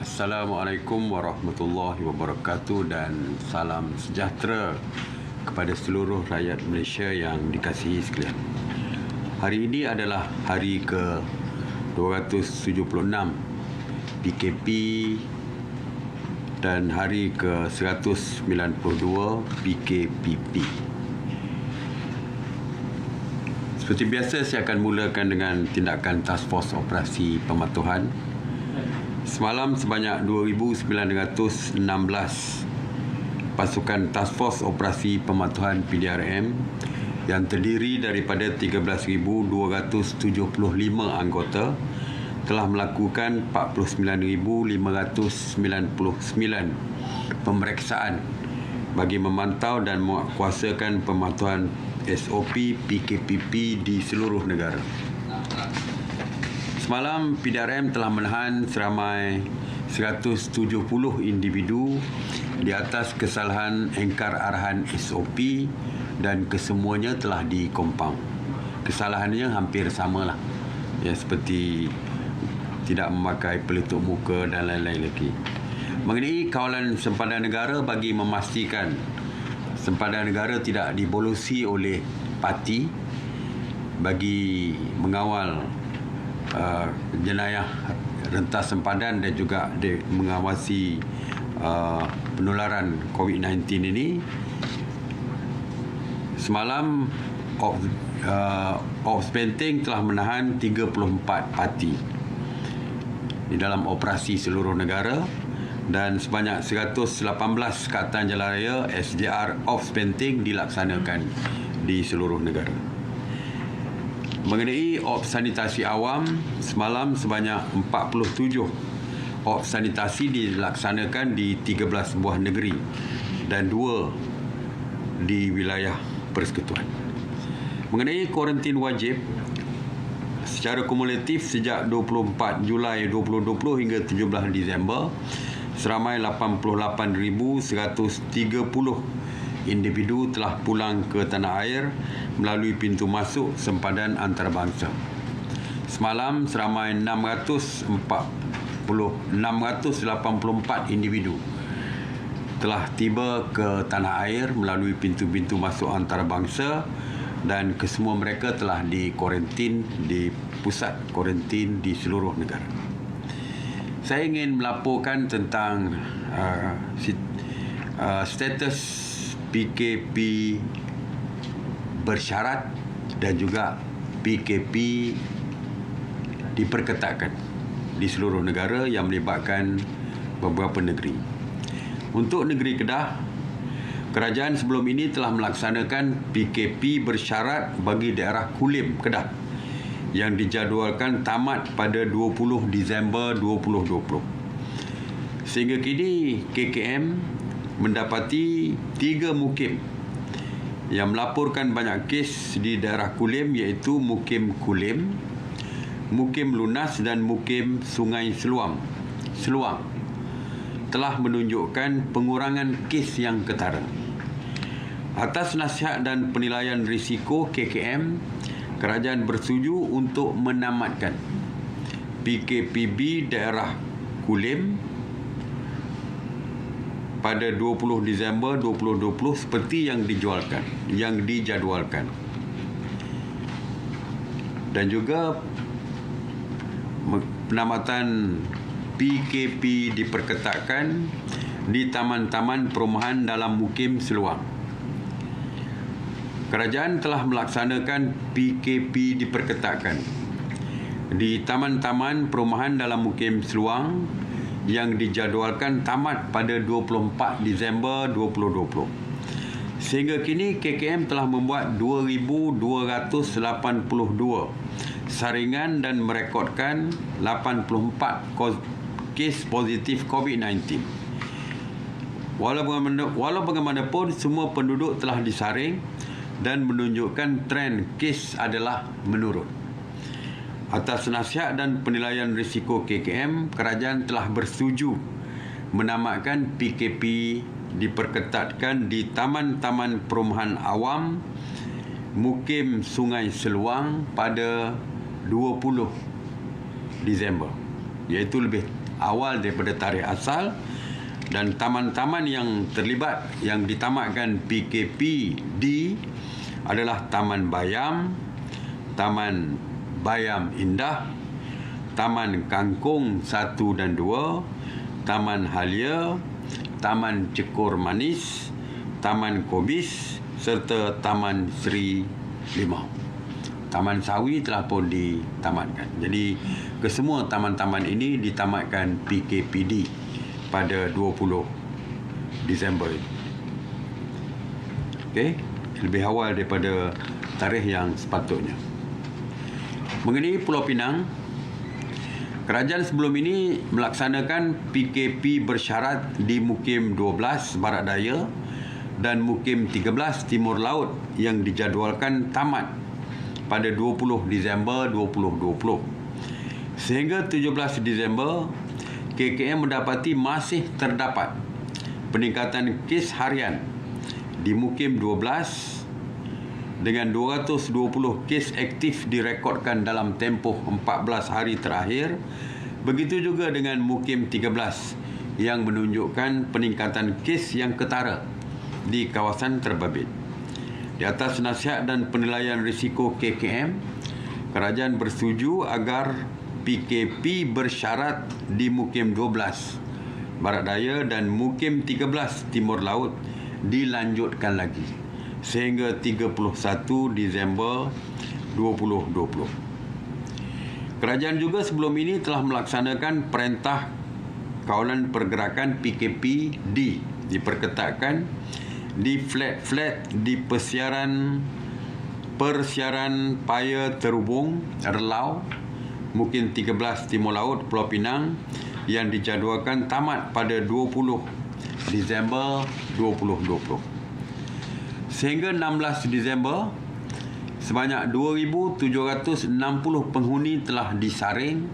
Assalamualaikum warahmatullahi wabarakatuh dan salam sejahtera kepada seluruh rakyat Malaysia yang dikasihi sekalian. Hari ini adalah hari ke-276 PKP dan hari ke-192 PKPP. Seperti biasa, saya akan mulakan dengan tindakan Task Force Operasi Pematuhan. Semalam sebanyak 2,916 pasukan Task Force Operasi Pematuhan PDRM yang terdiri daripada 13,275 anggota telah melakukan 49,599 pemeriksaan bagi memantau dan menguatkuasakan pematuhan SOP PKPP di seluruh negara. Semalam, PDRM telah menahan seramai 170 individu di atas kesalahan engkar arahan SOP dan kesemuanya telah dikompang. Kesalahannya hampir samalah, ya, seperti tidak memakai pelitup muka dan lain-lain lagi. Mengenai kawalan sempadan negara, bagi memastikan sempadan negara tidak dibolosi oleh parti bagi mengawal jenayah rentas sempadan dan juga mengawasi penularan COVID-19 ini. Semalam Ops Benteng telah menahan 34 parti di dalam operasi seluruh negara dan sebanyak 118 Katan Jalan Raya SJR Ops Benteng dilaksanakan di seluruh negara. Mengenai Ops Sanitasi Awam, semalam sebanyak 47 Ops Sanitasi dilaksanakan di 13 buah negeri dan 2 di wilayah Persekutuan. Mengenai kuarantin wajib, secara kumulatif sejak 24 Julai 2020 hingga 17 Disember, seramai 88,130 individu telah pulang ke tanah air melalui pintu masuk sempadan antarabangsa. Semalam seramai 684 individu telah tiba ke tanah air melalui pintu-pintu masuk antarabangsa dan kesemua mereka telah dikuarantin di pusat kuarantin di seluruh negara. Saya ingin melaporkan tentang status PKP bersyarat dan juga PKP diperketatkan di seluruh negara yang melibatkan beberapa negeri. Untuk negeri Kedah, kerajaan sebelum ini telah melaksanakan PKP bersyarat bagi daerah Kulim, Kedah yang dijadualkan tamat pada 20 Disember 2020. Sehingga kini KKM mendapati 3 mukim yang melaporkan banyak kes di daerah Kulim, iaitu Mukim Kulim, Mukim Lunas dan Mukim Sungai Seluang telah menunjukkan pengurangan kes yang ketara. Atas nasihat dan penilaian risiko KKM, kerajaan bersetuju untuk menamatkan PKPB daerah Kulim pada 20 Disember 2020 seperti yang dijadualkan. Dan juga penamatan PKP diperketatkan di taman-taman perumahan dalam Mukim Seluang. Kerajaan telah melaksanakan PKP diperketatkan di taman-taman perumahan dalam Mukim Seluang yang dijadualkan tamat pada 24 Disember 2020. Sehingga kini KKM telah membuat 2,282 saringan dan merekodkan 84 kes positif COVID-19. Walau bagaimanapun, semua penduduk telah disaring dan menunjukkan tren kes adalah menurun. Atas nasihat dan penilaian risiko KKM, kerajaan telah bersetuju menamatkan PKP diperketatkan di taman-taman perumahan awam Mukim Sungai Seluang pada 20 Disember, iaitu lebih awal daripada tarikh asal, dan taman-taman yang terlibat yang ditamatkan PKPD adalah Taman Bayam, Taman Bayam Indah, Taman Kangkung 1 dan 2, Taman Halia, Taman Cekur Manis, Taman Kobis serta Taman Seri Limau. Taman Sawi telah pun ditamatkan. Jadi kesemua taman-taman ini ditamatkan PKPD pada 20 Disember. Okey, lebih awal daripada tarikh yang sepatutnya. Mengenai Pulau Pinang, kerajaan sebelum ini melaksanakan PKP bersyarat di Mukim 12 Barat Daya dan Mukim 13 Timur Laut yang dijadualkan tamat pada 20 Disember 2020. Sehingga 17 Disember, KKM mendapati masih terdapat peningkatan kes harian di Mukim 12 dengan 220 kes aktif direkodkan dalam tempoh 14 hari terakhir. Begitu juga dengan Mukim 13 yang menunjukkan peningkatan kes yang ketara di kawasan terbabit. Di atas nasihat dan penilaian risiko KKM, kerajaan bersetuju agar PKP bersyarat di Mukim 12 Barat Daya dan Mukim 13 Timur Laut dilanjutkan lagi sehingga 31 Disember 2020. Kerajaan juga sebelum ini telah melaksanakan Perintah Kawalan Pergerakan PKPD diperketatkan di flat di persiaran paya terhubung Relau Mukim 13 Timur Laut Pulau Pinang yang dijadualkan tamat pada 20 Disember 2020. Sehingga 16 Disember, sebanyak 2,760 penghuni telah disaring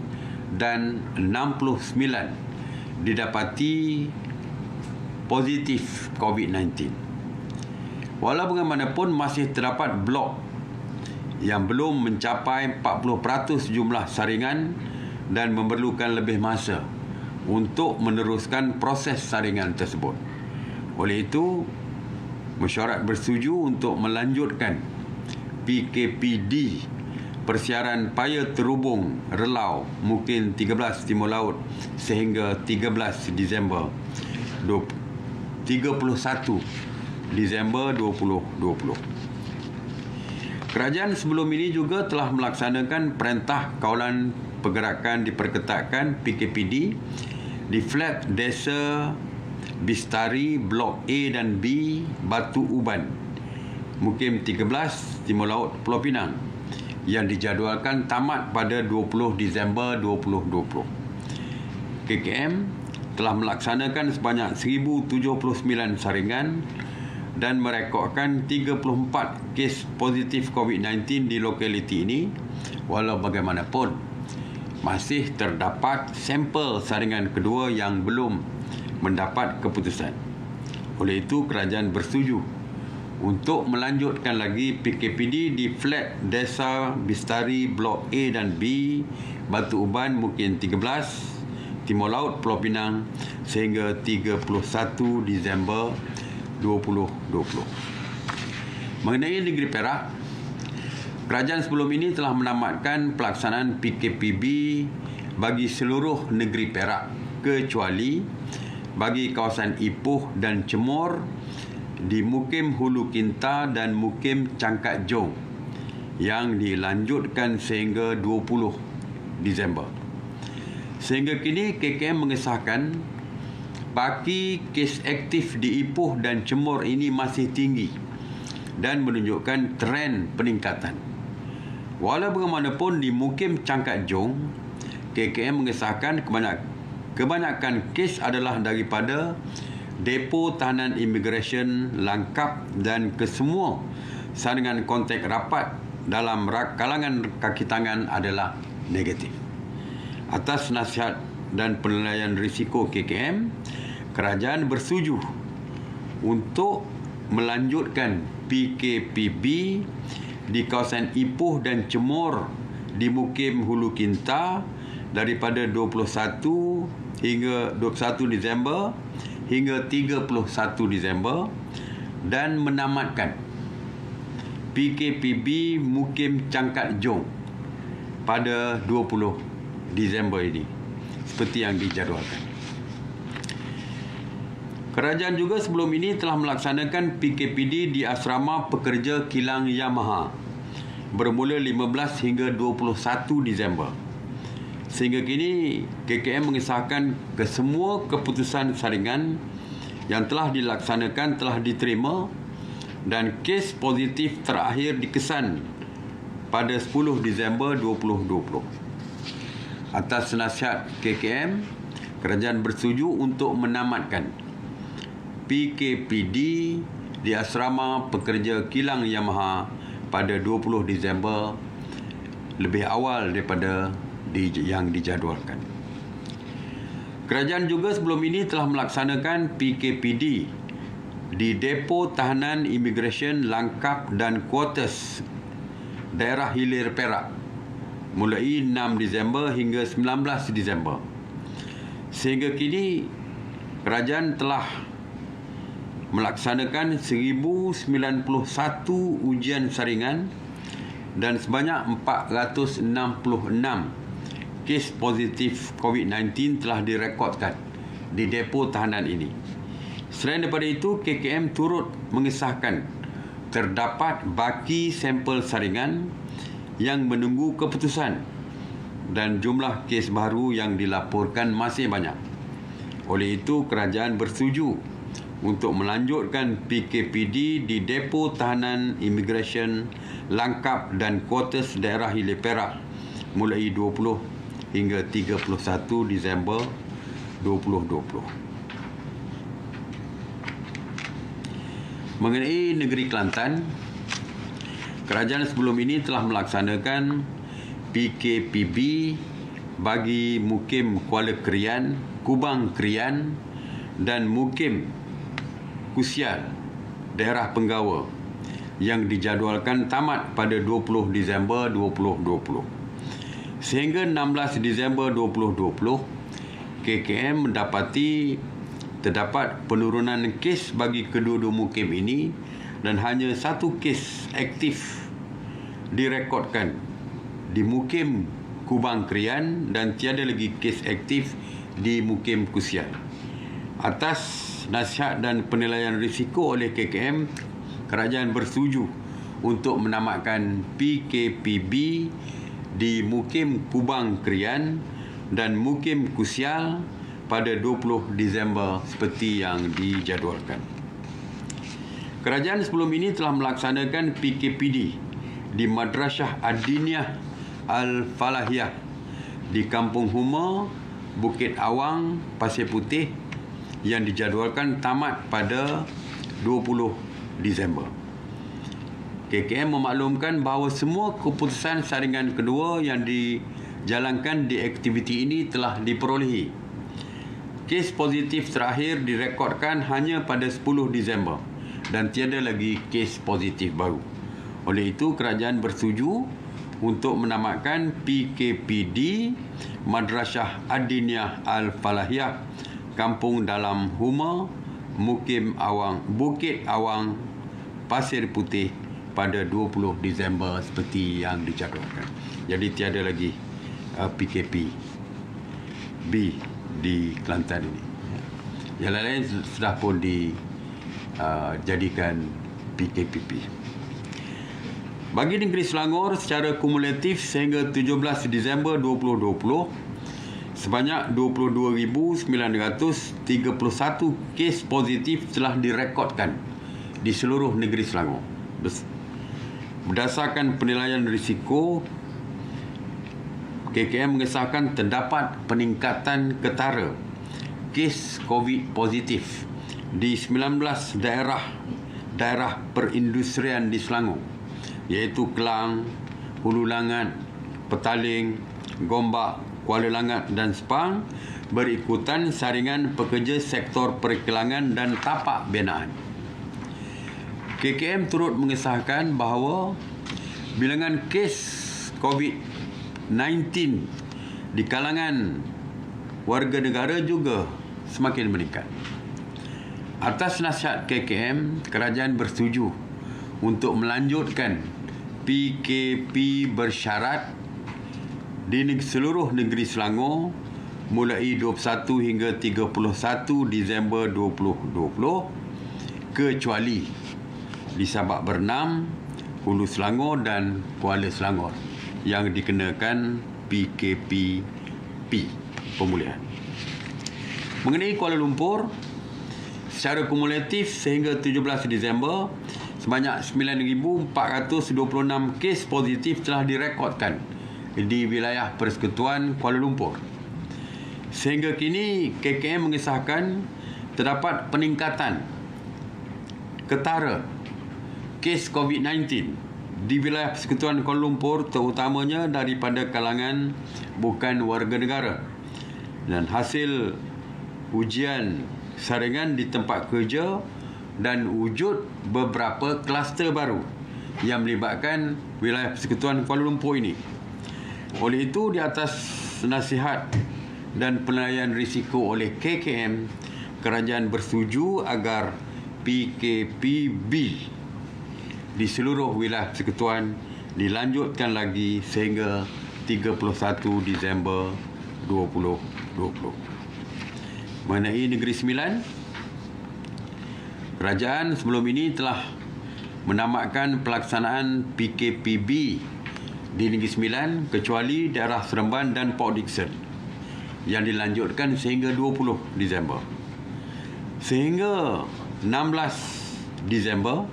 dan 69 didapati positif COVID-19. Walau bagaimanapun masih terdapat blok yang belum mencapai 40% jumlah saringan dan memerlukan lebih masa untuk meneruskan proses saringan tersebut. Oleh itu, mesyuarat bersetuju untuk melanjutkan PKPD persiaran paya terhubung Relau Mukim 13 Timur Laut sehingga 31 Disember 2020. Kerajaan sebelum ini juga telah melaksanakan Perintah Kawalan Pergerakan diperketatkan PKPD di flat Desa Bistari Blok A dan B Batu Uban Mukim 13 Timur Laut Pulau Pinang yang dijadualkan tamat pada 20 Disember 2020. KKM telah melaksanakan sebanyak 1,079 saringan dan merekodkan 34 kes positif COVID-19 di lokaliti ini. Walau bagaimanapun, masih terdapat sampel saringan kedua yang belum mendapat keputusan. Oleh itu, kerajaan bersetuju untuk melanjutkan lagi PKPD di flat Desa Bistari Blok A dan B Batu Uban Mukim 13 Timur Laut Pulau Pinang sehingga 31 Disember 2020. Mengenai negeri Perak, kerajaan sebelum ini telah menamatkan pelaksanaan PKPB bagi seluruh negeri Perak kecuali bagi kawasan Ipoh dan Cemor di Mukim Hulu Kinta dan Mukim Cangkat Jong yang dilanjutkan sehingga 20 Disember. Sehingga kini KKM mengesahkan baki kes aktif di Ipoh dan Cemor ini masih tinggi dan menunjukkan trend peningkatan. Walau bagaimanapun di Mukim Cangkat Jong, KKM mengesahkan kebanyakan kes adalah daripada depo tahanan imigresen Langkap dan kesemua saringan kontak rapat dalam kalangan kaki tangan adalah negatif. Atas nasihat dan penilaian risiko KKM, kerajaan bersetuju untuk melanjutkan PKPB di kawasan Ipoh dan Cemor di Mukim Hulu Kinta daripada 21 hingga 21 Disember hingga 31 Disember dan menamatkan PKPB Mukim Cangkat Jong pada 20 Disember ini seperti yang dijadualkan. Kerajaan juga sebelum ini telah melaksanakan PKPD di Asrama Pekerja Kilang Yamaha bermula 15 hingga 21 Disember. Sehingga kini KKM mengesahkan kesemua keputusan saringan yang telah dilaksanakan telah diterima dan kes positif terakhir dikesan pada 10 Disember 2020. Atas nasihat KKM, kerajaan bersetuju untuk menamatkan PKPD di Asrama Pekerja Kilang Yamaha pada 20 Disember lebih awal daripada yang dijadualkan. Kerajaan juga sebelum ini telah melaksanakan PKPD di Depo Tahanan Imigresen Langkap dan Kuartus Daerah Hilir Perak mulai 6 Disember hingga 19 Disember. Sehingga kini kerajaan telah melaksanakan 1091 ujian saringan dan sebanyak 466 kes positif COVID-19 telah direkodkan di depo tahanan ini. Selain daripada itu, KKM turut mengesahkan terdapat baki sampel saringan yang menunggu keputusan dan jumlah kes baru yang dilaporkan masih banyak. Oleh itu, kerajaan bersetuju untuk melanjutkan PKPD di Depo Tahanan Imigresen Langkap dan Kuartus Daerah Hilir Perak mulai 20 hingga 31 Disember 2020. Mengenai negeri Kelantan, kerajaan sebelum ini telah melaksanakan PKPB bagi Mukim Kuala Krian, Kubang Krian dan Mukim Kusial Daerah Penggawa yang dijadualkan tamat pada 20 Disember 2020. Sehingga 16 Disember 2020, KKM mendapati terdapat penurunan kes bagi kedua-dua mukim ini dan hanya satu kes aktif direkodkan di Mukim Kubang Krian dan tiada lagi kes aktif di Mukim Kusial. Atas nasihat dan penilaian risiko oleh KKM, kerajaan bersetuju untuk menamatkan PKPB di Mukim Kubang Krian dan Mukim Kusial pada 20 Disember seperti yang dijadualkan. Kerajaan sebelum ini telah melaksanakan PKPD di Madrasah Adiniyah Al-Falahiyah di Kampung Huma, Bukit Awang, Pasir Putih yang dijadualkan tamat pada 20 Disember. KKM memaklumkan bahawa semua keputusan saringan kedua yang dijalankan di aktiviti ini telah diperolehi. Kes positif terakhir direkodkan hanya pada 10 Disember dan tiada lagi kes positif baru. Oleh itu, kerajaan bersetuju untuk menamatkan PKPD Madrasah Adiniyah Al-Falahiyah Kampung Dalam Huma, Mukim Awang, Bukit Awang, Pasir Putih pada 20 Disember seperti yang dijadualkan. Jadi tiada lagi PKP B di Kelantan ini. Yang lain sudah pun dijadikan PKPP. Bagi negeri Selangor secara kumulatif sehingga 17 Disember 2020, sebanyak 22,931 kes positif telah direkodkan di seluruh negeri Selangor. Berdasarkan penilaian risiko, KKM mengesahkan terdapat peningkatan ketara kes COVID positif di 19 daerah perindustrian di Selangor, iaitu Kelang, Hulu Langat, Petaling, Gombak, Kuala Langat dan Sepang berikutan saringan pekerja sektor perkilangan dan tapak binaan. KKM turut mengesahkan bahawa bilangan kes COVID-19 di kalangan warga negara juga semakin meningkat. Atas nasihat KKM, kerajaan bersetuju untuk melanjutkan PKP bersyarat di seluruh negeri Selangor mulai 21 hingga 31 Disember 2020 kecuali di Sabak Bernam, Hulu Selangor dan Kuala Selangor yang dikenakan PKPP pemulihan. Mengenai Kuala Lumpur, secara kumulatif sehingga 17 Disember, sebanyak 9,426 kes positif telah direkodkan di wilayah Persekutuan Kuala Lumpur. Sehingga kini, KKM mengesahkan terdapat peningkatan ketara kes COVID-19 di wilayah Persekutuan Kuala Lumpur, terutamanya daripada kalangan bukan warga negara. Dan hasil ujian saringan di tempat kerja dan wujud beberapa kluster baru yang melibatkan wilayah Persekutuan Kuala Lumpur ini. Oleh itu, di atas nasihat dan penilaian risiko oleh KKM, kerajaan bersetuju agar PKPB di seluruh wilayah Persekutuan dilanjutkan lagi sehingga 31 Disember 2020. Mengenai Negeri Sembilan, kerajaan sebelum ini telah menamatkan pelaksanaan PKPB di Negeri Sembilan kecuali daerah Seremban dan Port Dickson yang dilanjutkan sehingga 20 Disember. Sehingga 16 Disember,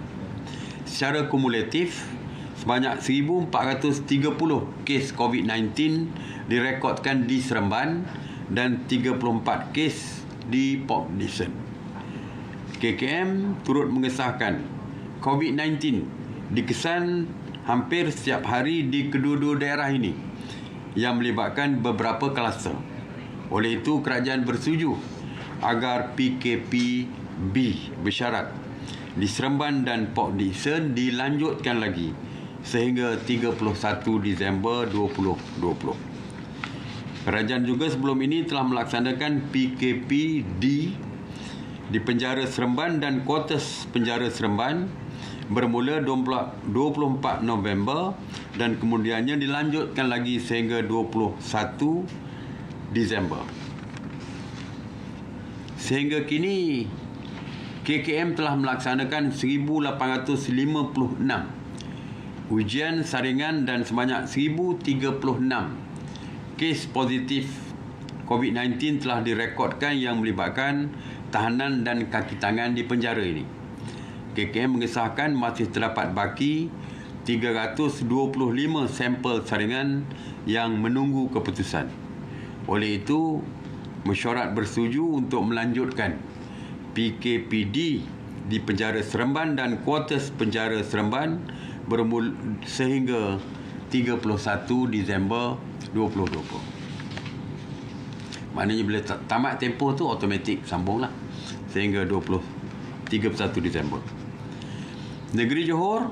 secara kumulatif sebanyak 1,430 kes COVID-19 direkodkan di Seremban dan 34 kes di Port Dickson. KKM turut mengesahkan COVID-19 dikesan hampir setiap hari di kedua-dua daerah ini yang melibatkan beberapa kluster. Oleh itu, kerajaan bersetuju agar PKPB bersyarat di Seremban dan Port Dickson dilanjutkan lagi sehingga 31 Disember 2020. Kerajaan juga sebelum ini telah melaksanakan PKPD di penjara Seremban dan kuartus penjara Seremban bermula 24 November dan kemudiannya dilanjutkan lagi sehingga 21 Disember. Sehingga kini KKM telah melaksanakan 1,856 ujian saringan dan sebanyak 1,036 kes positif COVID-19 telah direkodkan yang melibatkan tahanan dan kaki tangan di penjara ini. KKM mengesahkan masih terdapat baki 325 sampel saringan yang menunggu keputusan. Oleh itu, mesyuarat bersetuju untuk melanjutkan PKPD di penjara Seremban dan kuartus penjara Seremban bermula sehingga 31 Disember 2020. Maknanya bila tamat tempoh tu automatik sambunglah sehingga 31 Disember. Negeri Johor,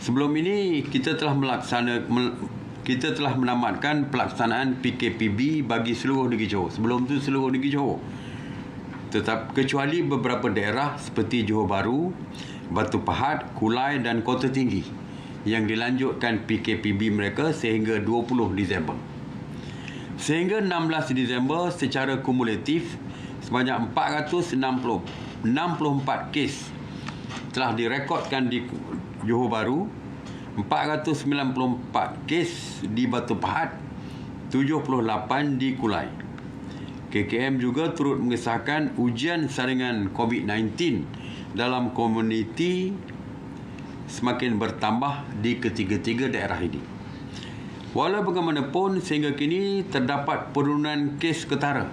sebelum ini kita telah menamatkan pelaksanaan PKPB bagi seluruh negeri Johor. Sebelum tu seluruh negeri Johor. Tetap kecuali beberapa daerah seperti Johor Bahru, Batu Pahat, Kulai dan Kota Tinggi yang dilanjutkan PKPB mereka sehingga 20 Disember. Sehingga 16 Disember secara kumulatif sebanyak 464 kes telah direkodkan di Johor Bahru, 494 kes di Batu Pahat, 78 di Kulai. KKM juga turut mengesahkan ujian saringan COVID-19 dalam komuniti semakin bertambah di ketiga-tiga daerah ini. Walau bagaimanapun, sehingga kini terdapat penurunan kes ketara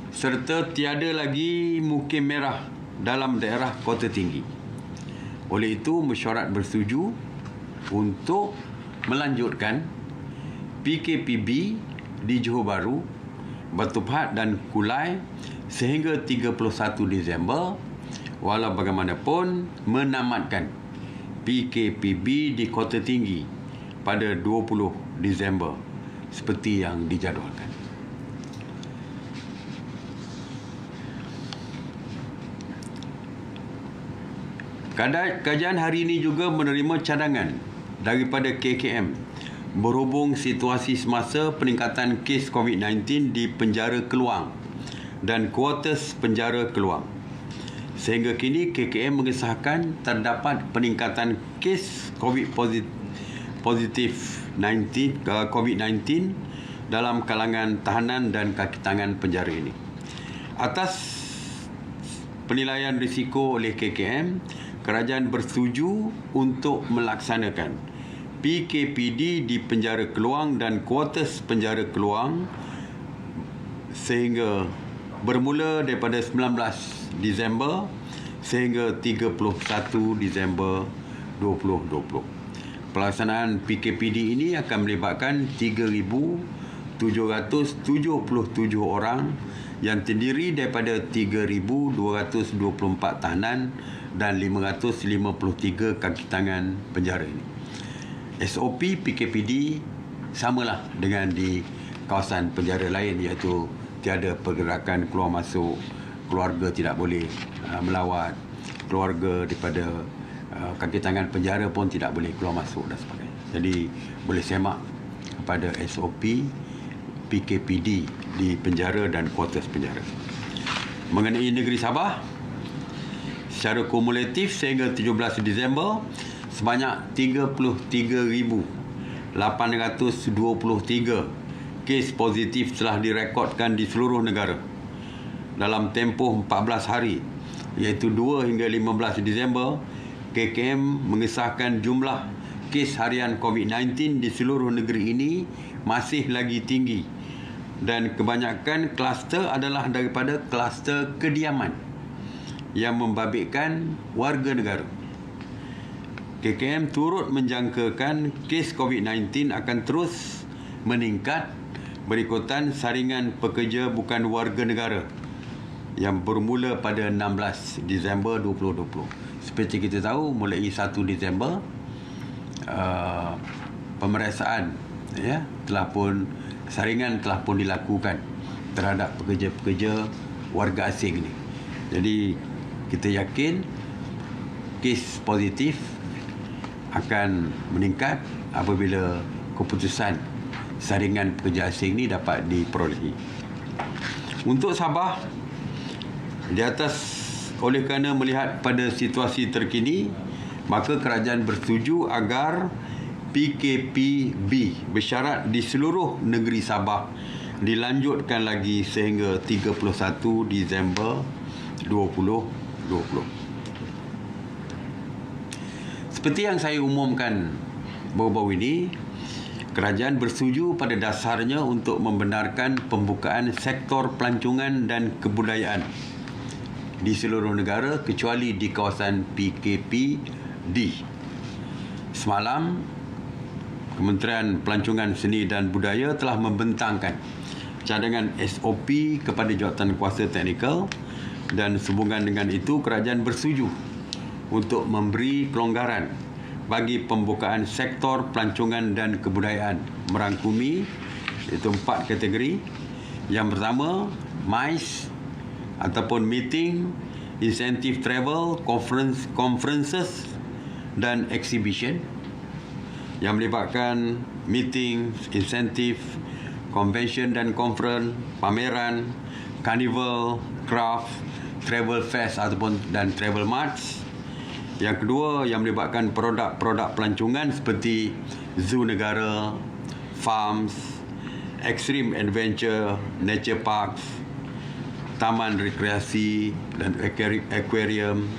serta tiada lagi mukim merah dalam daerah Kota Tinggi. Oleh itu, mesyuarat bersetuju untuk melanjutkan PKPB di Johor Bahru, Batu Pahat dan Kulai sehingga 31 Disember, walau bagaimanapun menamatkan PKPB di Kota Tinggi pada 20 Disember seperti yang dijadualkan. Kajian hari ini juga menerima cadangan daripada KKM berhubung situasi semasa peningkatan kes COVID-19 di penjara Keluang dan kuartus penjara Keluang. Sehingga kini KKM mengesahkan terdapat peningkatan kes COVID-19 dalam kalangan tahanan dan kaki tangan penjara ini. Atas penilaian risiko oleh KKM, kerajaan bersetuju untuk melaksanakan PKPD di penjara Keluang dan kuartus penjara Keluang sehingga bermula daripada 19 Disember sehingga 31 Disember 2020. Pelaksanaan PKPD ini akan melibatkan 3,777 orang yang terdiri daripada 3,224 tahanan dan 553 kaki tangan penjara ini. SOP PKPD samalah dengan di kawasan penjara lain, iaitu tiada pergerakan keluar masuk, keluarga tidak boleh melawat, keluarga daripada kaki tangan penjara pun tidak boleh keluar masuk dan sebagainya. Jadi boleh semak kepada SOP PKPD di penjara dan kuartus penjara. Mengenai negeri Sabah, secara kumulatif sehingga 17 Disember, sebanyak 33,823 kes positif telah direkodkan di seluruh negara. Dalam tempoh 14 hari, iaitu 2 hingga 15 Disember, KKM mengesahkan jumlah kes harian COVID-19 di seluruh negeri ini masih lagi tinggi dan kebanyakan kluster adalah daripada kluster kediaman yang membabitkan warga negara. KKM turut menjangkakan kes COVID-19 akan terus meningkat berikutan saringan pekerja bukan warga negara yang bermula pada 16 Disember 2020. Seperti kita tahu, mulai 1 Disember pemeriksaan saringan telah pun dilakukan terhadap pekerja-pekerja warga asing ini. Jadi kita yakin kes positif akan meningkat apabila keputusan saringan pekerja asing ini dapat diperolehi. Untuk Sabah, di atas oleh kerana melihat pada situasi terkini, maka kerajaan bersetuju agar PKPB bersyarat di seluruh negeri Sabah dilanjutkan lagi sehingga 31 Disember 2020. Seperti yang saya umumkan baru-baru ini, kerajaan bersetuju pada dasarnya untuk membenarkan pembukaan sektor pelancongan dan kebudayaan di seluruh negara kecuali di kawasan PKPD. Semalam, Kementerian Pelancongan Seni dan Budaya telah membentangkan cadangan SOP kepada Jawatankuasa Teknikal dan sehubungan dengan itu kerajaan bersetuju untuk memberi kelonggaran bagi pembukaan sektor pelancongan dan kebudayaan merangkumi iaitu 4 kategori. Yang pertama, MICE ataupun meeting, incentive travel, conferences dan exhibition yang melibatkan meeting, insentif, convention dan conference, pameran, carnival, craft, travel fest ataupun dan travel marts. Yang kedua yang melibatkan produk-produk pelancongan seperti zoo negara, farms, extreme adventure, nature parks, taman rekreasi dan aquarium.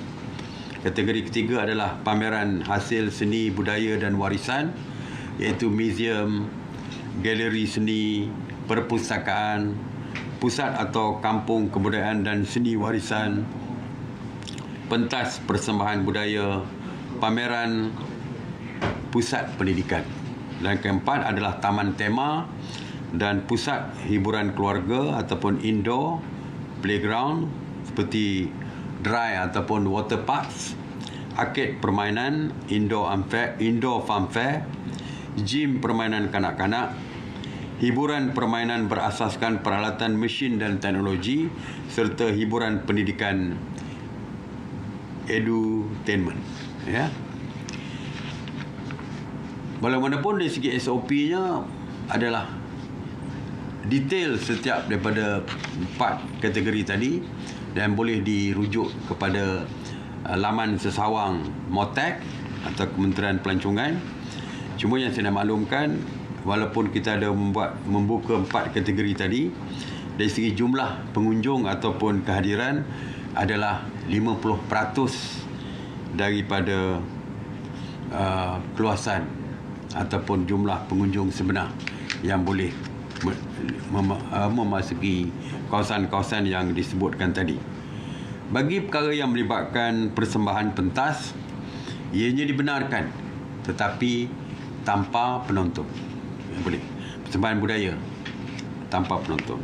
Kategori ketiga adalah pameran hasil seni budaya dan warisan iaitu museum, galeri seni, perpustakaan, pusat atau kampung kebudayaan dan seni warisan, pentas persembahan budaya, pameran, pusat pendidikan. Dan keempat adalah taman tema dan pusat hiburan keluarga ataupun indoor playground seperti dry ataupun water parks, arcade permainan, indoor farm fair, gym permainan kanak-kanak, hiburan permainan berasaskan peralatan mesin dan teknologi serta hiburan pendidikan edutainment. Ya. Bagaimanapun dari segi SOP-nya adalah detail setiap daripada 4 kategori tadi dan boleh dirujuk kepada laman sesawang MOTAC atau Kementerian Pelancongan. Cuma yang saya nak maklumkan, walaupun kita ada membuka 4 kategori tadi, dari segi jumlah pengunjung ataupun kehadiran adalah 50% daripada keluasan ataupun jumlah pengunjung sebenar yang boleh memasuki kawasan-kawasan yang disebutkan tadi. Bagi perkara yang melibatkan persembahan pentas, ianya dibenarkan tetapi tanpa penonton. Boleh. Persembahan budaya tanpa penonton.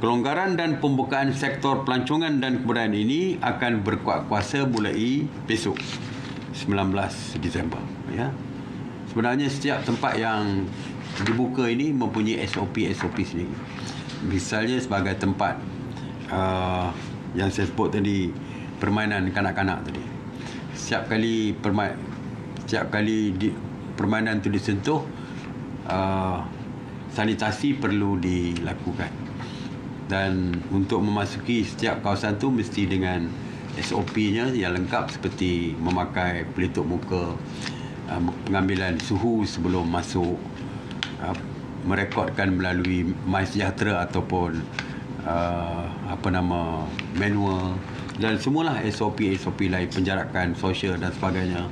Kelonggaran dan pembukaan sektor pelancongan dan kebudayaan ini akan berkuat kuasa mulai besok 19 Disember. Ya. Sebenarnya setiap tempat yang dibuka ini mempunyai SOP sendiri. Misalnya sebagai tempat yang saya sebut tadi, permainan kanak-kanak tadi. Setiap kali permainan itu disentuh, sanitasi perlu dilakukan. Dan untuk memasuki setiap kawasan tu mesti dengan SOP-nya yang lengkap, seperti memakai pelitup muka, pengambilan suhu sebelum masuk, merekodkan melalui MySejahtera ataupun manual, dan semualah SOP lain, penjarakan sosial dan sebagainya.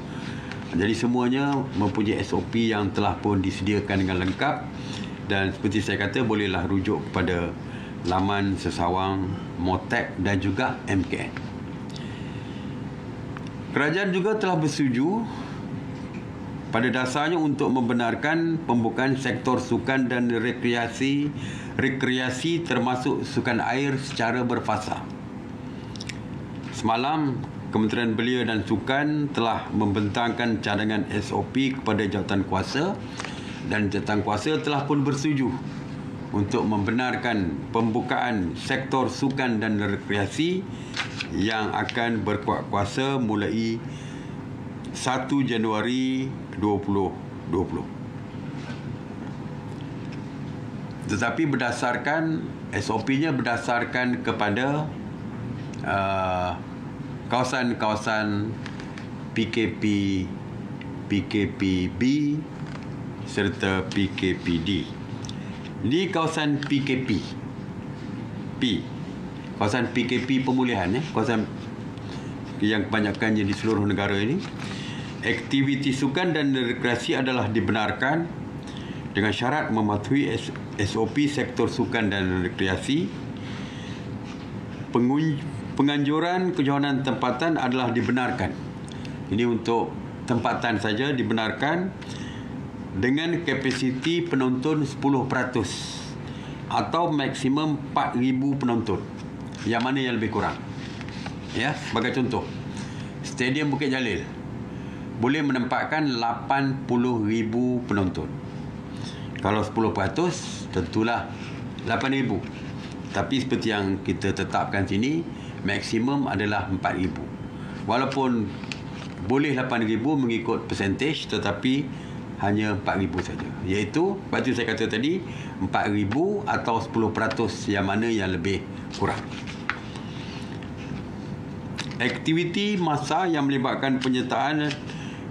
Jadi semuanya mempunyai SOP yang telah pun disediakan dengan lengkap, dan seperti saya kata, bolehlah rujuk kepada laman sesawang MOTAC dan juga MKN. Kerajaan juga telah bersetuju pada dasarnya untuk membenarkan pembukaan sektor sukan dan rekreasi termasuk sukan air secara berfasa. Semalam, Kementerian Belia dan Sukan telah membentangkan cadangan SOP kepada jawatankuasa, dan jawatankuasa telah pun bersetuju untuk membenarkan pembukaan sektor sukan dan rekreasi yang akan berkuat kuasa mulai 1 Januari 2020. Tetapi berdasarkan SOP-nya berdasarkan kepada kawasan-kawasan PKPB serta PKPD. Di kawasan kawasan PKP pemulihan, kawasan yang kebanyakannya di seluruh negara ini, aktiviti sukan dan rekreasi adalah dibenarkan dengan syarat mematuhi SOP sektor sukan dan rekreasi. Penganjuran kejohanan tempatan adalah dibenarkan. Ini untuk tempatan saja dibenarkan dengan kapasiti penonton 10% atau maksimum 4,000 penonton. Yang mana yang lebih kurang? Ya, sebagai contoh, Stadium Bukit Jalil boleh menempatkan 80,000 penonton. Kalau 10% tentulah 8,000. Tapi seperti yang kita tetapkan sini, maksimum adalah 4,000. Walaupun boleh 8,000 mengikut percentage, tetapi hanya 4,000 saja. Iaitu, sebab itu saya kata tadi, 4,000 atau 10%, yang mana yang lebih kurang. Aktiviti massa yang melibatkan penyertaan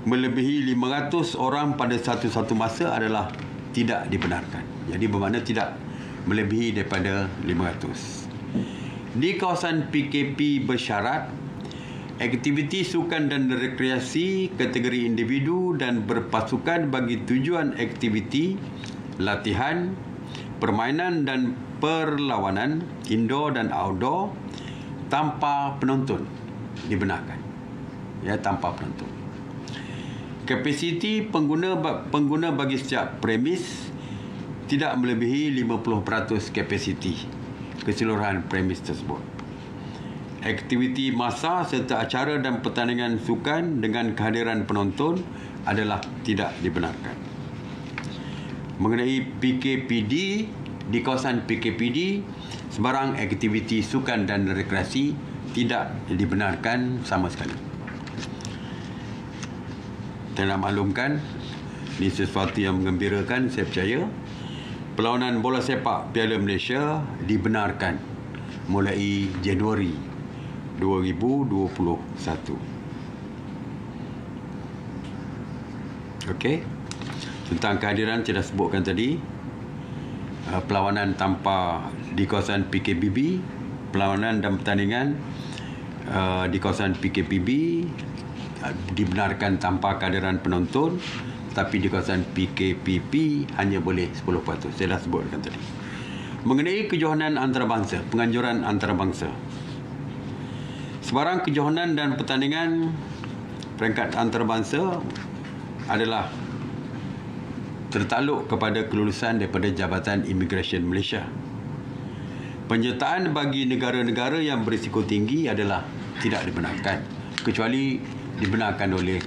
melebihi 500 orang pada satu-satu masa adalah tidak dibenarkan. Jadi bermakna tidak melebihi daripada 500. Di kawasan PKP bersyarat, aktiviti sukan dan rekreasi kategori individu dan berpasukan bagi tujuan aktiviti, latihan, permainan dan perlawanan, indoor dan outdoor, tanpa penonton dibenarkan. Ya, tanpa penonton. Kapasiti pengguna bagi setiap premis tidak melebihi 50% kapasiti keseluruhan premis tersebut. Aktiviti massa serta acara dan pertandingan sukan dengan kehadiran penonton adalah tidak dibenarkan. Mengenai PKPD, di kawasan PKPD, sebarang aktiviti sukan dan rekreasi tidak dibenarkan sama sekali. Saya nak maklumkan, ini sesuatu yang menggembirakan. Saya percaya perlawanan bola sepak Piala Malaysia dibenarkan mulai Januari 2021. Okey. Tentang kehadiran saya dah sebutkan tadi, perlawanan tanpa di kawasan PKPB, perlawanan dan pertandingan di kawasan PKPB dibenarkan tanpa kehadiran penonton, tapi di kawasan PKPP hanya boleh 10%. Saya dah sebutkan tadi. Mengenai kejohanan antarabangsa, penganjuran antarabangsa, sebarang kejohanan dan pertandingan peringkat antarabangsa adalah tertakluk kepada kelulusan daripada Jabatan Imigresen Malaysia. Penyertaan bagi negara-negara yang berisiko tinggi adalah tidak dibenarkan, kecuali dibenarkan oleh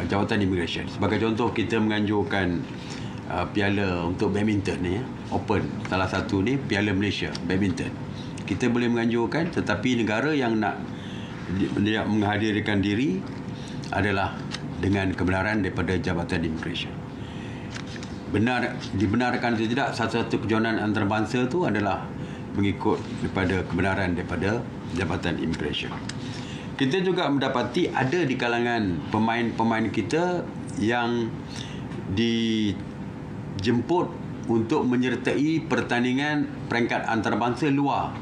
Jabatan Imigresen. Sebagai contoh, kita menganjurkan piala untuk badminton ni, Open. Salah satu ni Piala Malaysia badminton. Kita boleh menganjurkan, tetapi negara yang nak menghadirkan diri adalah dengan kebenaran daripada Jabatan Imigresen. Dibenarkan atau tidak satu-satu kejohanan antarabangsa itu adalah mengikut daripada kebenaran daripada Jabatan Imigresen. Kita juga mendapati ada di kalangan pemain-pemain kita yang dijemput untuk menyertai pertandingan peringkat antarabangsa luar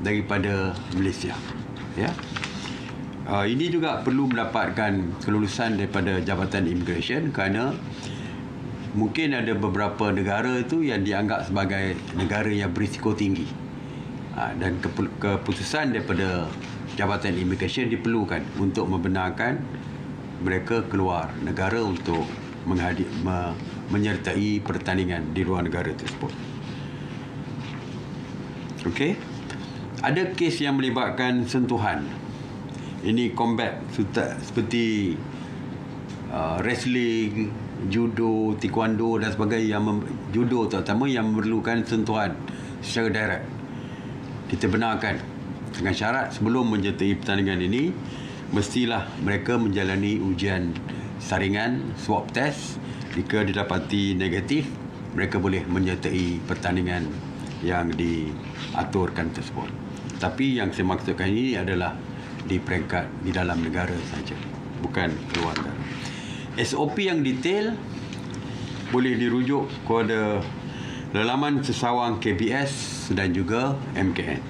daripada Malaysia. Ya. Ini juga perlu mendapatkan kelulusan daripada Jabatan Imigresen, kerana mungkin ada beberapa negara itu yang dianggap sebagai negara yang berisiko tinggi, dan keputusan daripada Jabatan Imigresen diperlukan untuk membenarkan mereka keluar negara untuk menyertai pertandingan di luar negara tersebut. Okey. Ada kes yang melibatkan sentuhan. Ini combat seperti wrestling, judo, taekwondo dan sebagainya. Judo terutama yang memerlukan sentuhan secara direct, kita benarkan dengan syarat sebelum menyertai pertandingan ini mestilah mereka menjalani ujian saringan, swab test. Jika didapati negatif, mereka boleh menyertai pertandingan yang diaturkan tersebut. Tapi yang saya maksudkan ini adalah di peringkat di dalam negara saja, bukan keluar negara. SOP yang detail boleh dirujuk kepada laman sesawang KBS dan juga MKN.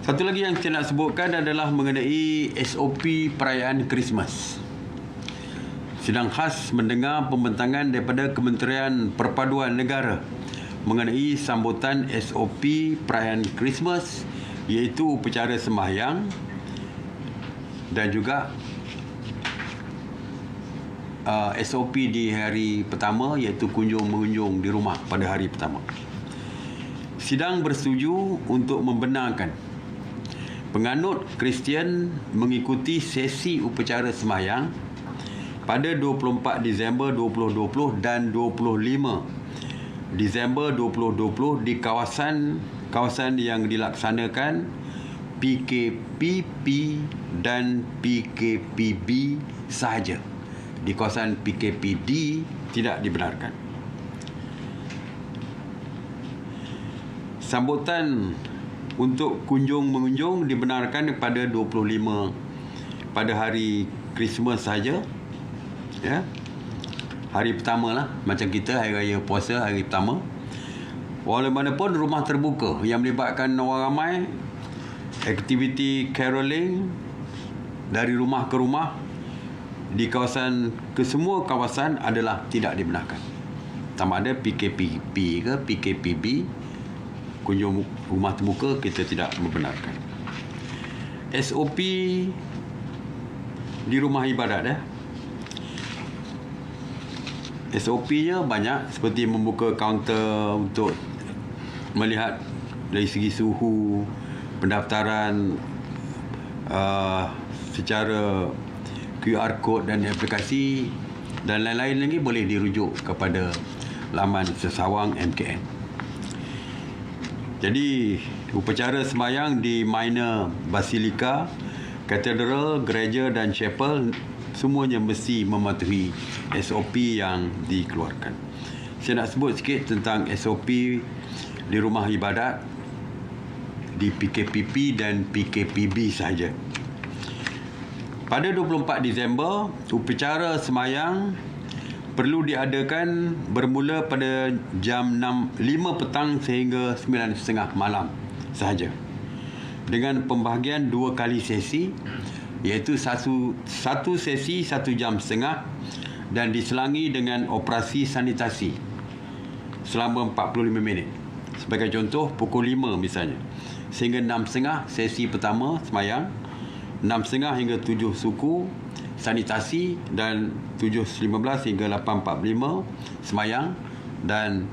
Satu lagi yang saya nak sebutkan adalah mengenai SOP perayaan Krismas. Sidang khas mendengar pembentangan daripada Kementerian Perpaduan Negara mengenai sambutan SOP perayaan Krismas, iaitu upacara sembahyang dan juga SOP di hari pertama, iaitu mengunjung di rumah pada hari pertama. Sidang bersetuju untuk membenarkan penganut Kristian mengikuti sesi upacara sembahyang pada 24 Disember 2020 dan 25 Disember 2020 di kawasan yang dilaksanakan PKPP dan PKPB sahaja. Di kawasan PKPD tidak dibenarkan. Sambutan untuk mengunjung dibenarkan pada 25 pada hari Krismas sahaja. Ya. Hari pertama lah, macam kita hari raya puasa hari pertama. Walaupun rumah terbuka yang melibatkan orang ramai, aktiviti caroling dari rumah ke rumah di kawasan, ke semua kawasan adalah tidak dibenarkan. Sama ada PKPP ke PKPB, kunjung rumah terbuka kita tidak membenarkan. SOP di rumah ibadat SOP-nya banyak, seperti membuka kaunter untuk melihat dari segi suhu, pendaftaran secara QR code dan aplikasi dan lain-lain lagi boleh dirujuk kepada laman sesawang MKN. Jadi upacara sembahyang di minor basilika, katedral, gereja dan chapel semuanya mesti mematuhi SOP yang dikeluarkan. Saya nak sebut sikit tentang SOP di rumah ibadat, di PKPP dan PKPB sahaja. Pada 24 Disember, upacara sembahyang perlu diadakan bermula pada jam 5 petang sehingga 9.30 malam sahaja. Dengan pembahagian 2 kali sesi, iaitu satu sesi 1 jam setengah dan diselangi dengan operasi sanitasi selama 45 minit. Sebagai contoh, pukul 5 misalnya, sehingga 6.30 sesi pertama sembahyang, 6.30 hingga 7 suku sanitasi, dan 7.15 hingga 8.45 sembahyang, dan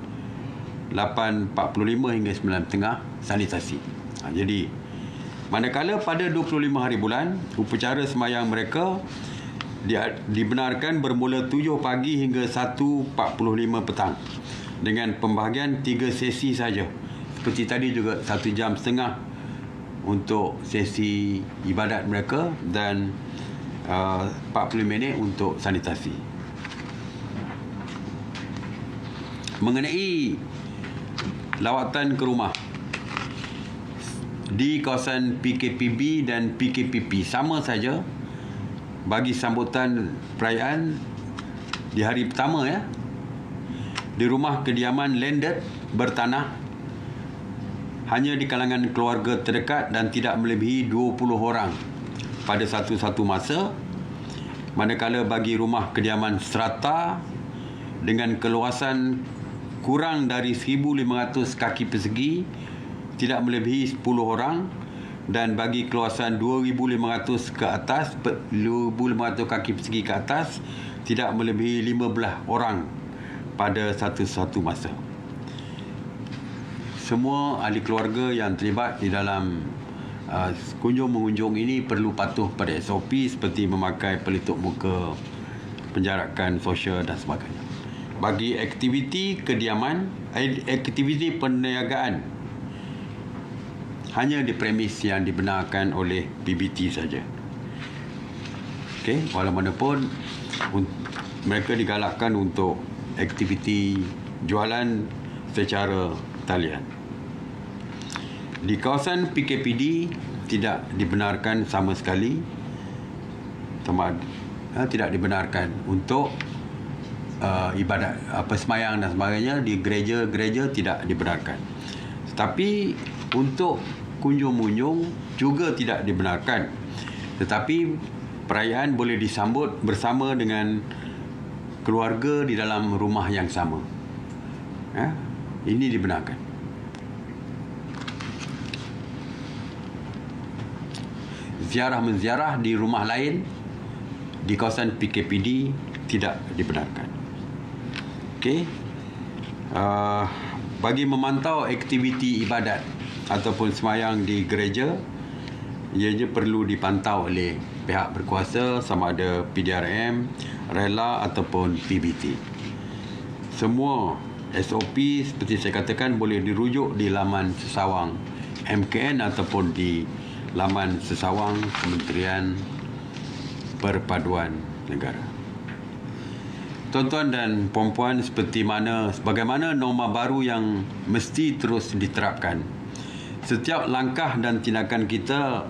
8.45 hingga 9.30 sanitasi. Jadi manakala pada 25 hari bulan, upacara sembahyang mereka dibenarkan bermula 7 pagi hingga 1.45 petang dengan pembahagian 3 sesi saja. Seperti tadi juga 1 jam setengah untuk sesi ibadat mereka dan 40 minit untuk sanitasi. Mengenai lawatan ke rumah di kawasan PKPB dan PKPP, sama saja bagi sambutan perayaan di hari pertama di rumah kediaman landed bertanah hanya di kalangan keluarga terdekat dan tidak melebihi 20 orang pada satu-satu masa, manakala bagi rumah kediaman serata dengan keluasan kurang dari 1,500 kaki persegi tidak melebihi 10 orang, dan bagi keluasan 2,500 ke atas, 2,500 kaki persegi ke atas tidak melebihi 15 orang pada satu-satu masa. Semua ahli keluarga yang terlibat di dalam kunjung-mengunjung ini perlu patuh pada SOP seperti memakai pelitup muka, penjarakan sosial dan sebagainya. Bagi aktiviti kediaman, aktiviti perniagaan hanya di premis yang dibenarkan oleh PBT saja. Okey, walaupun mereka digalakkan untuk aktiviti jualan secara talian. Di kawasan PKPD tidak dibenarkan sama sekali, tidak dibenarkan untuk ibadat sembahyang dan sebagainya. Di gereja-gereja tidak dibenarkan. Tetapi untuk kunjung-mengunjung juga tidak dibenarkan. Tetapi perayaan boleh disambut bersama dengan keluarga di dalam rumah yang sama. Ini dibenarkan. Ziarah-menziarah di rumah lain di kawasan PKPD tidak dibenarkan. Okey. Bagi memantau aktiviti ibadat ataupun sembahyang di gereja, ianya perlu dipantau oleh pihak berkuasa sama ada PDRM, rela ataupun PBT. Semua SOP seperti saya katakan boleh dirujuk di laman sesawang MKN ataupun di laman sesawang Kementerian Perpaduan Negara. Tuan-tuan dan puan-puan, sebagaimana norma baru yang mesti terus diterapkan. Setiap langkah dan tindakan kita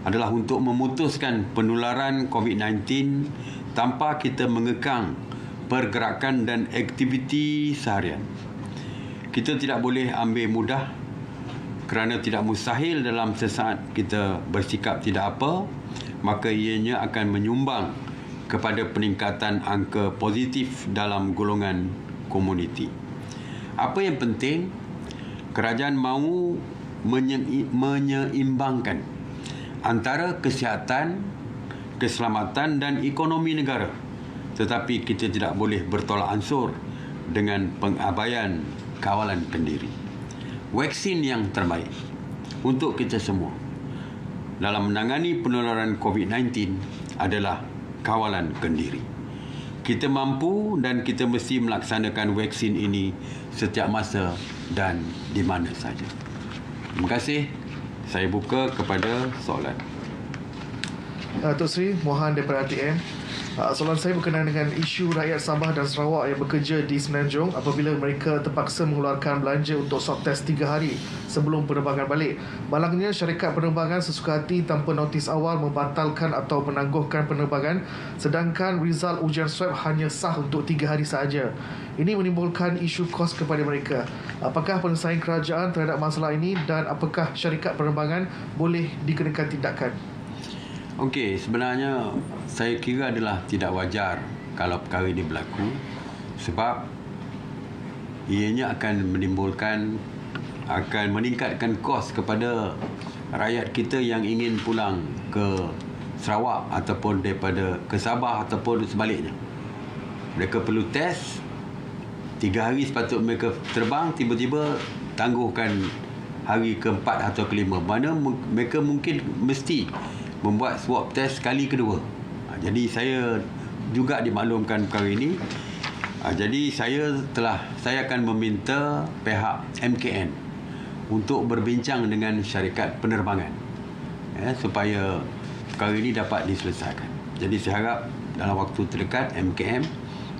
adalah untuk memutuskan penularan COVID-19 tanpa kita mengekang pergerakan dan aktiviti seharian. Kita tidak boleh ambil mudah kerana tidak mustahil dalam sesaat kita bersikap tidak apa, maka ianya akan menyumbang kepada peningkatan angka positif dalam golongan komuniti. Apa yang penting, kerajaan mahu menyeimbangkan antara kesihatan, keselamatan dan ekonomi negara. Tetapi kita tidak boleh bertolak ansur dengan pengabaian kawalan kendiri. Vaksin yang terbaik untuk kita semua dalam menangani penularan COVID-19 adalah kawalan kendiri. Kita mampu dan kita mesti melaksanakan vaksin ini setiap masa dan di mana saja. Terima kasih. Saya buka kepada soalan. Tok Sri Mohan daripada RTM. Soalan saya berkenaan dengan isu rakyat Sabah dan Sarawak yang bekerja di Semenanjung apabila mereka terpaksa mengeluarkan belanja untuk swab test 3 hari sebelum penerbangan balik. Malangnya syarikat penerbangan sesuka hati tanpa notis awal membatalkan atau menangguhkan penerbangan, sedangkan result ujian swab hanya sah untuk 3 hari sahaja. Ini menimbulkan isu kos kepada mereka. Apakah penyelesaian kerajaan terhadap masalah ini dan apakah syarikat penerbangan boleh dikenakan tindakan? Okey, sebenarnya saya kira adalah tidak wajar kalau perkara ini berlaku sebab ianya akan meningkatkan kos kepada rakyat kita yang ingin pulang ke Sarawak ataupun daripada ke Sabah ataupun sebaliknya. Mereka perlu test 3 hari sepatut mereka terbang, tiba-tiba tangguhkan hari keempat atau kelima. Mana mereka mungkin mesti membuat swab test kali kedua. Jadi saya juga dimaklumkan perkara ini. Jadi saya akan meminta pihak MKN untuk berbincang dengan syarikat penerbangan supaya perkara ini dapat diselesaikan. Jadi saya harap dalam waktu terdekat MKM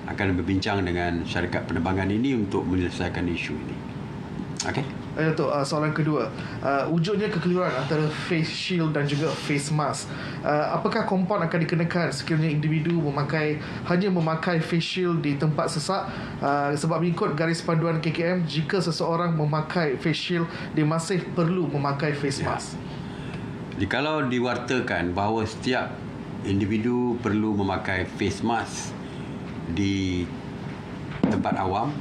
akan berbincang dengan syarikat penerbangan ini untuk menyelesaikan isu ini. Okey. Datuk, soalan kedua. Wujudnya kekeliruan antara face shield dan juga face mask. Apakah kompaun akan dikenakan sekiranya individu hanya memakai face shield di tempat sesak? Sebab mengikut garis panduan KKM, jika seseorang memakai face shield, dia masih perlu memakai face mask. Kalau diwartakan bahawa setiap individu perlu memakai face mask di tempat awam,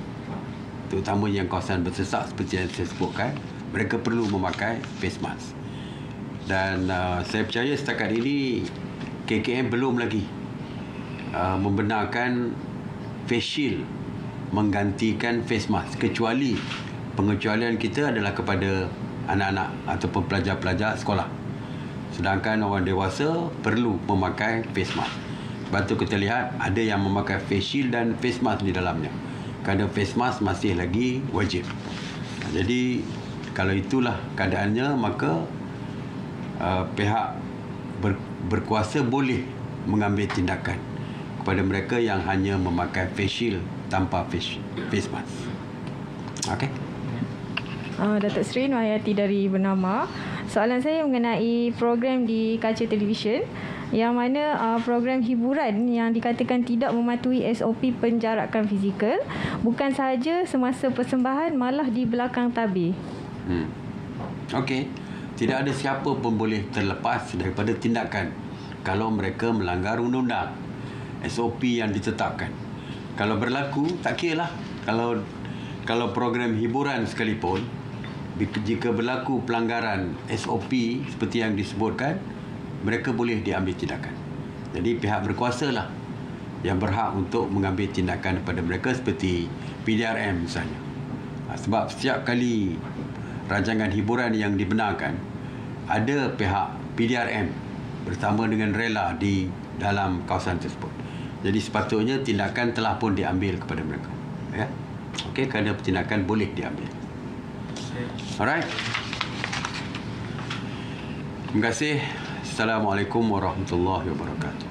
terutamanya yang kawasan bersesak seperti yang saya sebutkan, mereka perlu memakai face mask. Dan saya percaya setakat ini KKM belum lagi membenarkan face shield menggantikan face mask, kecuali pengecualian kita adalah kepada anak-anak ataupun pelajar-pelajar sekolah. Sedangkan orang dewasa perlu memakai face mask. Sebab tu kita lihat ada yang memakai face shield dan face mask di dalamnya. Kerana face mask masih lagi wajib. Jadi kalau itulah keadaannya, maka pihak berkuasa boleh mengambil tindakan kepada mereka yang hanya memakai face shield tanpa face mask. Okey. Datuk Seri Nohayati dari Bernama. Soalan saya mengenai program di kaca televisyen yang mana program hiburan yang dikatakan tidak mematuhi SOP penjarakan fizikal, bukan sahaja semasa persembahan, malah di belakang tabir. Okey. Tidak ada siapa pun boleh terlepas daripada tindakan kalau mereka melanggar undang-undang, SOP yang ditetapkan. Kalau berlaku, tak kira lah. Kalau program hiburan sekalipun, jika berlaku pelanggaran SOP seperti yang disebutkan, mereka boleh diambil tindakan. Jadi pihak berkuasa lah yang berhak untuk mengambil tindakan kepada mereka, seperti PDRM misalnya. Sebab setiap kali rancangan hiburan yang dibenarkan, ada pihak PDRM bersama dengan rela di dalam kawasan tersebut. Jadi sepatutnya tindakan telah pun diambil kepada mereka. Ya. Okey, kerana tindakan boleh diambil. Alright. Terima kasih. Assalamualaikum warahmatullahi wabarakatuh.